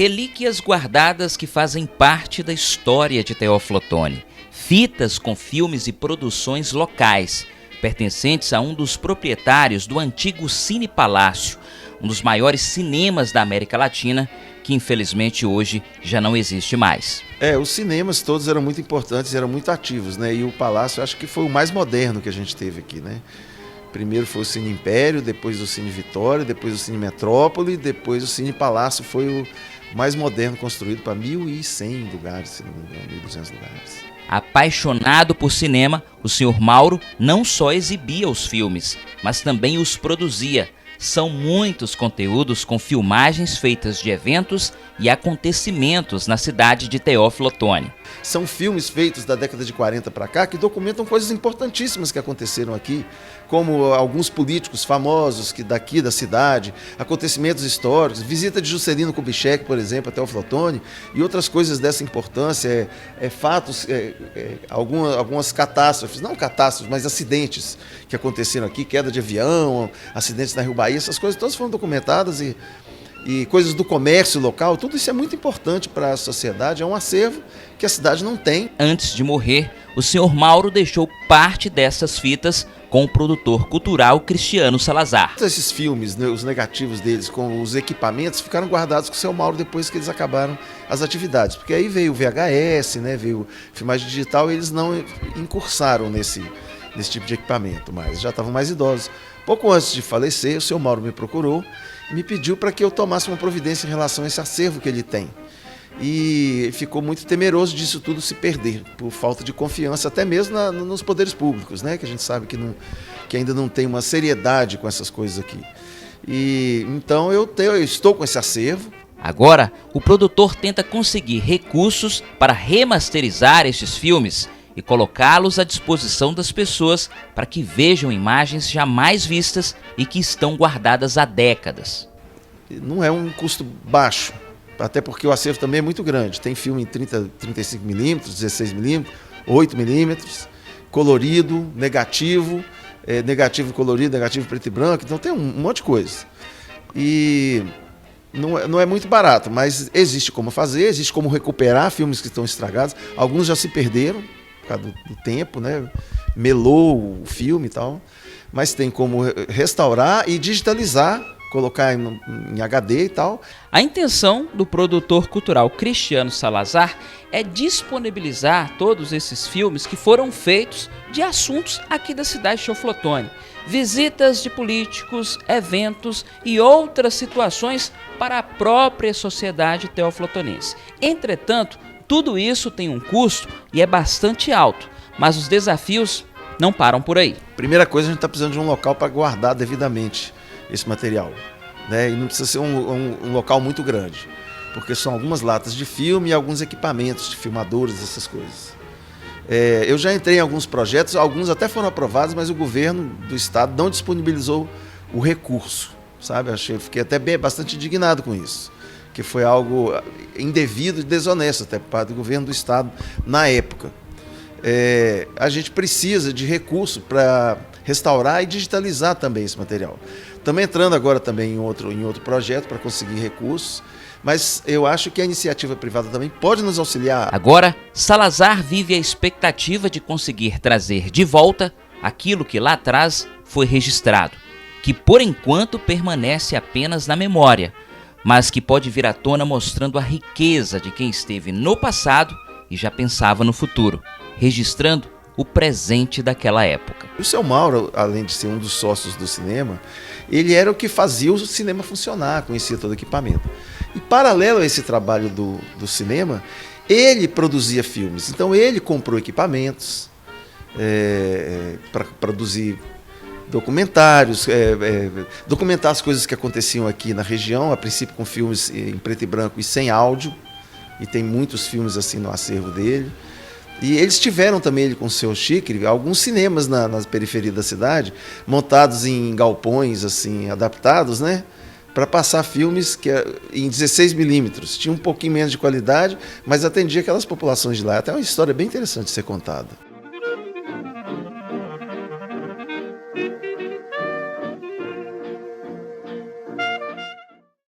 relíquias guardadas que fazem parte da história de Teófilo Otoni. Fitas com filmes e produções locais, pertencentes a um dos proprietários do antigo Cine Palácio, um dos maiores cinemas da América Latina, que infelizmente hoje já não existe mais. Os cinemas todos eram muito importantes, eram muito ativos, né? E o Palácio acho que foi o mais moderno que a gente teve aqui, né? Primeiro foi o Cine Império, depois o Cine Vitória, depois o Cine Metrópole, depois o Cine Palácio foi o mais moderno, construído para 1.100 lugares, se não me engano, 1.200 lugares. Apaixonado por cinema, o Sr. Mauro não só exibia os filmes, mas também os produzia. São muitos conteúdos com filmagens feitas de eventos e acontecimentos na cidade de Teófilo Otoni. São filmes feitos da década de 40 para cá que documentam coisas importantíssimas que aconteceram aqui, como alguns políticos famosos daqui da cidade, acontecimentos históricos, visita de Juscelino Kubitschek, por exemplo, a Teófilo Otoni, e outras coisas dessa importância, fatos, algumas catástrofes, não catástrofes, mas acidentes que aconteceram aqui, queda de avião, acidentes na Rio Bahia, essas coisas todas foram documentadas e coisas do comércio local, tudo isso é muito importante para a sociedade, é um acervo que a cidade não tem. Antes de morrer, o Sr. Mauro deixou parte dessas fitas com o produtor cultural Cristiano Salazar. Esses filmes, né, os negativos deles com os equipamentos, ficaram guardados com o Sr. Mauro depois que eles acabaram as atividades, porque aí veio o VHS, né, veio filmagem digital e eles não incursaram nesse tipo de equipamento, mas já estavam mais idosos. Pouco antes de falecer, o Sr. Mauro me procurou e me pediu para que eu tomasse uma providência em relação a esse acervo que ele tem. E ficou muito temeroso disso tudo se perder, por falta de confiança, até mesmo nos poderes públicos, né? Que a gente sabe que ainda não tem uma seriedade com essas coisas aqui. E então eu estou com esse acervo. Agora, o produtor tenta conseguir recursos para remasterizar estes filmes e colocá-los à disposição das pessoas para que vejam imagens jamais vistas e que estão guardadas há décadas. Não é um custo baixo, até porque o acervo também é muito grande. Tem filme em 35mm, 16mm, 8mm, colorido, negativo, negativo colorido, negativo preto e branco, então tem um monte de coisa. E não é muito barato, mas existe como fazer, existe como recuperar filmes que estão estragados. Alguns já se perderam por causa do tempo, né? Melou o filme e tal, mas tem como restaurar e digitalizar, colocar em HD e tal. A intenção do produtor cultural Cristiano Salazar é disponibilizar todos esses filmes que foram feitos de assuntos aqui da cidade de Teófilo Otoni. Visitas de políticos, eventos e outras situações para a própria sociedade teoflotonense. Entretanto, tudo isso tem um custo e é bastante alto, mas os desafios não param por aí. Primeira coisa, a gente está precisando de um local para guardar devidamente esse material, né? E não precisa ser um local muito grande, porque são algumas latas de filme e alguns equipamentos de filmadores, essas coisas. Eu já entrei em alguns projetos, alguns até foram aprovados, mas o governo do estado não disponibilizou o recurso, sabe? Fiquei até bastante indignado com isso, que foi algo indevido e desonesto até por parte do governo do estado na época. A gente precisa de recurso para restaurar e digitalizar também esse material. Estamos entrando agora também em outro projeto para conseguir recursos, mas eu acho que a iniciativa privada também pode nos auxiliar. Agora, Salazar vive a expectativa de conseguir trazer de volta aquilo que lá atrás foi registrado, que por enquanto permanece apenas na memória, mas que pode vir à tona mostrando a riqueza de quem esteve no passado e já pensava no futuro, registrando o presente daquela época. O Sr. Mauro, além de ser um dos sócios do cinema, ele era o que fazia o cinema funcionar, conhecia todo o equipamento. E paralelo a esse trabalho do cinema, ele produzia filmes. Então ele comprou equipamentos para produzir documentários, documentar as coisas que aconteciam aqui na região, a princípio com filmes em preto e branco e sem áudio, e tem muitos filmes assim no acervo dele. E eles tiveram também, ele com o seu Chicre, alguns cinemas na periferia da cidade, montados em galpões assim, adaptados, né, para passar filmes em 16mm. Tinha um pouquinho menos de qualidade, mas atendia aquelas populações de lá. Até uma história bem interessante de ser contada.